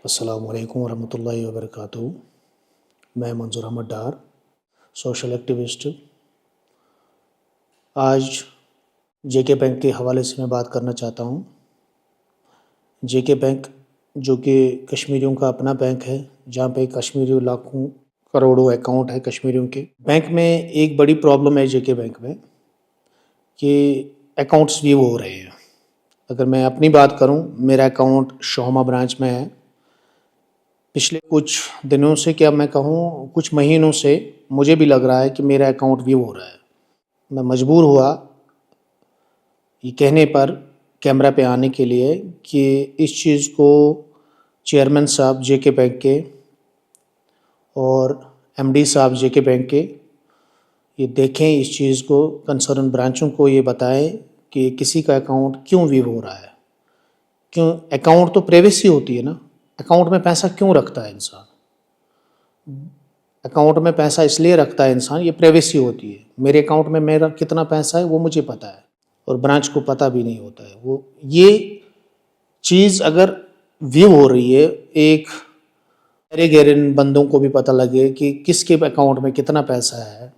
السلام علیکم ورحمۃ اللہ وبرکاتہ۔ میں منظور احمد ڈار، سوشل ایکٹیوسٹ۔ آج جے کے بینک کے حوالے سے میں بات کرنا چاہتا ہوں۔ جے کے بینک جو کہ کشمیریوں کا اپنا بینک ہے، جہاں پہ کشمیری لاکھوں کروڑوں اکاؤنٹ ہے کشمیریوں کے۔ بینک میں ایک بڑی پرابلم ہے جے کے بینک میں کہ اکاؤنٹس ویو ہو رہے ہیں۔ اگر میں اپنی بات کروں، میرا اکاؤنٹ شوہما برانچ میں ہے۔ پچھلے کچھ دنوں سے، کیا میں کہوں کچھ مہینوں سے، مجھے بھی لگ رہا ہے کہ میرا اکاؤنٹ ویو ہو رہا ہے۔ میں مجبور ہوا یہ کہنے پر کیمرہ پہ آنے کے لیے کہ اس چیز کو چیئرمین صاحب جے کے بینک کے اور ایم ڈی صاحب جے کے بینک کے یہ دیکھیں، اس چیز کو کنسرن برانچوں کو یہ بتائیں کہ کسی کا اکاؤنٹ کیوں ویو ہو رہا ہے۔ کیوں اکاؤنٹ تو پریویسی ہوتی ہے نا، اکاؤنٹ میں پیسہ کیوں رکھتا ہے انسان؟ اکاؤنٹ میں پیسہ اس لیے رکھتا ہے انسان، یہ پریویسی ہوتی ہے۔ میرے اکاؤنٹ میں میرا کتنا پیسہ ہے وہ مجھے پتہ ہے، اور برانچ کو پتہ بھی نہیں ہوتا ہے۔ یہ چیز اگر ویو ہو رہی ہے، ایک میرے غیر بندوں کو بھی پتہ لگے کہ کس کے اکاؤنٹ میں کتنا پیسہ ہے،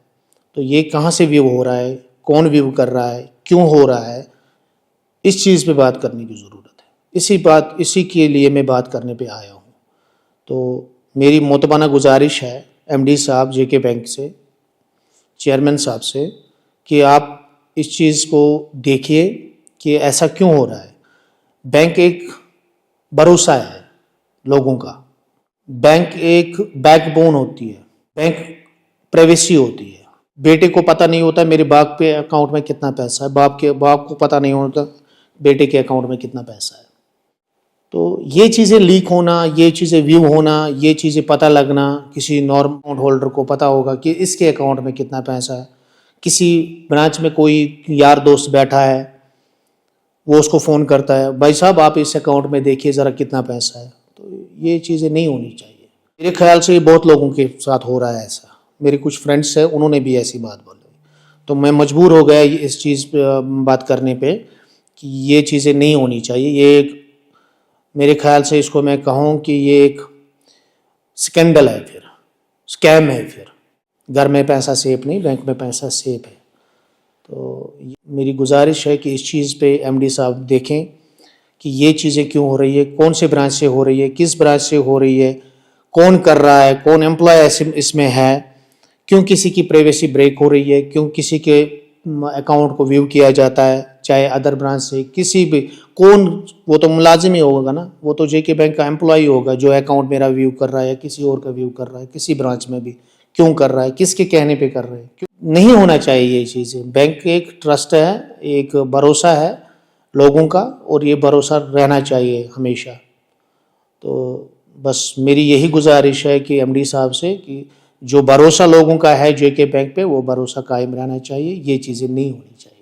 تو یہ کہاں سے ویو ہو رہا ہے، کون ویو کر رہا ہے، کیوں ہو رہا ہے، اس چیز پہ بات کرنے کی ضرورت ہے۔ اسی کے لیے میں بات کرنے پہ آیا ہوں۔ تو میری معتبانہ گزارش ہے ایم ڈی صاحب جے کے بینک سے، چیئرمین صاحب سے، کہ آپ اس چیز کو دیکھیے کہ ایسا کیوں ہو رہا ہے۔ بینک ایک بھروسہ ہے لوگوں کا، بینک ایک بیک بون ہوتی ہے، بینک پریویسی ہوتی ہے۔ بیٹے کو پتہ نہیں ہوتا میرے باپ کے اکاؤنٹ میں کتنا پیسہ ہے، باپ کو پتہ نہیں ہوتا بیٹے کے اکاؤنٹ میں کتنا پیسہ ہے۔ تو یہ چیزیں لیک ہونا، یہ چیزیں ویو ہونا، یہ چیزیں پتہ لگنا، کسی نارمل اکاؤنٹ ہولڈر کو پتہ ہوگا کہ اس کے اکاؤنٹ میں کتنا پیسہ ہے۔ کسی برانچ میں کوئی یار دوست بیٹھا ہے، وہ اس کو فون کرتا ہے، بھائی صاحب آپ اس اکاؤنٹ میں دیکھیے ذرا کتنا پیسہ ہے۔ تو یہ چیزیں نہیں ہونی چاہیے۔ میرے خیال سے یہ بہت لوگوں کے ساتھ ہو رہا ہے ایسا۔ میرے کچھ فرینڈس ہیں، انہوں نے بھی ایسی بات بولی، تو میں مجبور ہو گیا اس چیز پہ بات کرنے پہ کہ یہ چیزیں نہیں ہونی چاہیے۔ یہ ایک میرے خیال سے اس کو میں کہوں کہ یہ ایک سکینڈل ہے، پھر اسکیم ہے۔ پھر گھر میں پیسہ سیف نہیں، بینک میں پیسہ سیف ہے۔ تو میری گزارش ہے کہ اس چیز پہ ایم ڈی صاحب دیکھیں کہ یہ چیزیں کیوں ہو رہی ہے، کون سے برانچ سے ہو رہی ہے، کس برانچ سے ہو رہی ہے، کون کر رہا ہے، کون امپلائی اس میں ہے، کیوں کسی کی پریویسی بریک ہو رہی ہے، کیوں کسی کے اکاؤنٹ کو ویو کیا جاتا ہے، چاہے ادر برانچ سے کسی بھی، کون، وہ تو ملازم ہی ہوگا نا، وہ تو جے کے بینک کا امپلائی ہوگا جو اکاؤنٹ میرا ویو کر رہا ہے، کسی اور کا ویو کر رہا ہے، کسی برانچ میں بھی کیوں کر رہا ہے، کس کے کہنے پہ کر رہے ہیں۔ نہیں ہونا چاہیے یہ چیزیں۔ بینک ایک ٹرسٹ ہے، ایک بھروسہ ہے لوگوں کا، اور یہ بھروسہ رہنا چاہیے ہمیشہ۔ تو بس میری یہی گزارش ہے کہ ایم ڈی صاحب سے کہ جو بھروسہ لوگوں کا ہے جے کے بینک پہ، وہ بھروسہ قائم رہنا چاہیے، یہ چیزیں نہیں ہونی چاہیے۔